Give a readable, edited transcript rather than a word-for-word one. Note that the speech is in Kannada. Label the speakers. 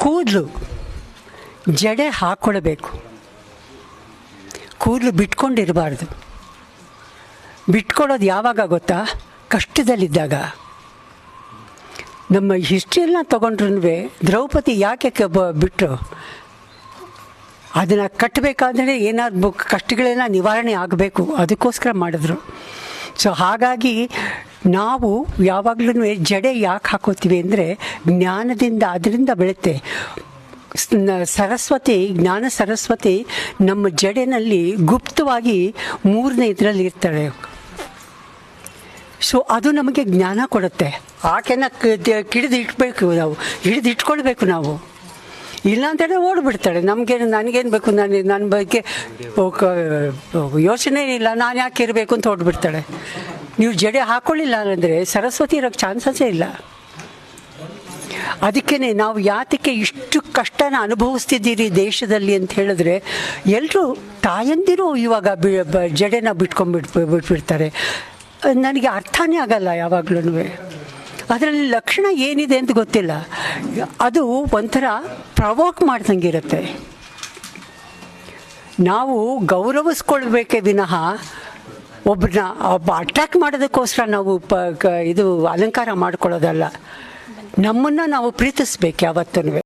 Speaker 1: ಕೂದಲು ಜಡೆ ಹಾಕ್ಕೊಳ್ಬೇಕು, ಕೂದಲು ಬಿಟ್ಕೊಂಡಿರಬಾರ್ದು. ಬಿಟ್ಕೊಳ್ಳೋದು ಯಾವಾಗ ಗೊತ್ತಾ? ಕಷ್ಟದಲ್ಲಿದ್ದಾಗ. ನಮ್ಮ ಹಿಸ್ಟ್ರಿಯೆಲ್ಲ ತೊಗೊಂಡ್ರೂ ದ್ರೌಪದಿ ಯಾಕೆ ಬಿಟ್ಟರು? ಅದನ್ನು ಕಟ್ಟಬೇಕಾದ್ರೆ ಏನಾದ್ರು ಕಷ್ಟಗಳೆಲ್ಲ ನಿವಾರಣೆ ಆಗಬೇಕು, ಅದಕ್ಕೋಸ್ಕರ ಮಾಡಿದ್ರು. ಸೊ ಹಾಗಾಗಿ ನಾವು ಯಾವಾಗಲೂ ಜಡೆ ಯಾಕೆ ಹಾಕೋತೀವಿ ಅಂದರೆ ಜ್ಞಾನದಿಂದ, ಅದರಿಂದ ಬೆಳೆಯುತ್ತೆ. ಸರಸ್ವತಿ, ಜ್ಞಾನ ಸರಸ್ವತಿ ನಮ್ಮ ಜಡೆಯಲ್ಲಿ ಗುಪ್ತವಾಗಿ 3ನೇ ಇದರಲ್ಲಿ ಇರ್ತಾಳೆ. ಸೊ ಅದು ನಮಗೆ ಜ್ಞಾನ ಕೊಡುತ್ತೆ. ಆಕೆನ ಹಿಡಿದಿಟ್ಬೇಕು ನಾವು, ಹಿಡಿದಿಟ್ಕೊಳ್ಬೇಕು ನಾವು. ಇಲ್ಲಾಂತೇಳಿ ಓಡಿಬಿಡ್ತಾಳೆ. ನನಗೇನು ಬೇಕು, ನನ್ನ ಬಗ್ಗೆ ಯೋಚನೆ ಇಲ್ಲ, ನಾನು ಯಾಕೆ ಇರಬೇಕು ಅಂತ ಓಡಿಬಿಡ್ತಾಳೆ. ನೀವು ಜಡೆ ಹಾಕ್ಕೊಳ್ಳಿಲ್ಲ ಅಂದರೆ ಸರಸ್ವತಿ ಇರೋಕ್ಕೆ ಚಾನ್ಸಸ್ಸೇ ಇಲ್ಲ. ಅದಕ್ಕೇ ನಾವು ಯಾತಕ್ಕೆ ಇಷ್ಟು ಕಷ್ಟನ ಅನುಭವಿಸ್ತಿದ್ದೀರಿ ದೇಶದಲ್ಲಿ ಅಂತ ಹೇಳಿದ್ರೆ, ಎಲ್ಲರೂ ತಾಯಂದಿರು ಇವಾಗ ಜಡೆನ ಬಿಟ್ಬಿಡ್ತಾರೆ. ನನಗೆ ಅರ್ಥನೇ ಆಗಲ್ಲ ಯಾವಾಗಲೂ. ಅದರಲ್ಲಿ ಲಕ್ಷಣ ಏನಿದೆ ಅಂತ ಗೊತ್ತಿಲ್ಲ. ಅದು ಒಂಥರ ಪ್ರವೋಕ್ ಮಾಡ್ದಂಗಿರುತ್ತೆ. ನಾವು ಗೌರವಿಸ್ಕೊಳ್ಬೇಕೇ ವಿನಃ ಒಬ್ಬ ಅಟ್ಯಾಕ್ ಮಾಡೋದಕ್ಕೋಸ್ಕರ ನಾವು ಇದು ಅಲಂಕಾರ ಮಾಡ್ಕೊಳ್ಳೋದಲ್ಲ. ನಮ್ಮನ್ನು ನಾವು ಪ್ರೀತಿಸ್ಬೇಕು ಯಾವತ್ತೂ.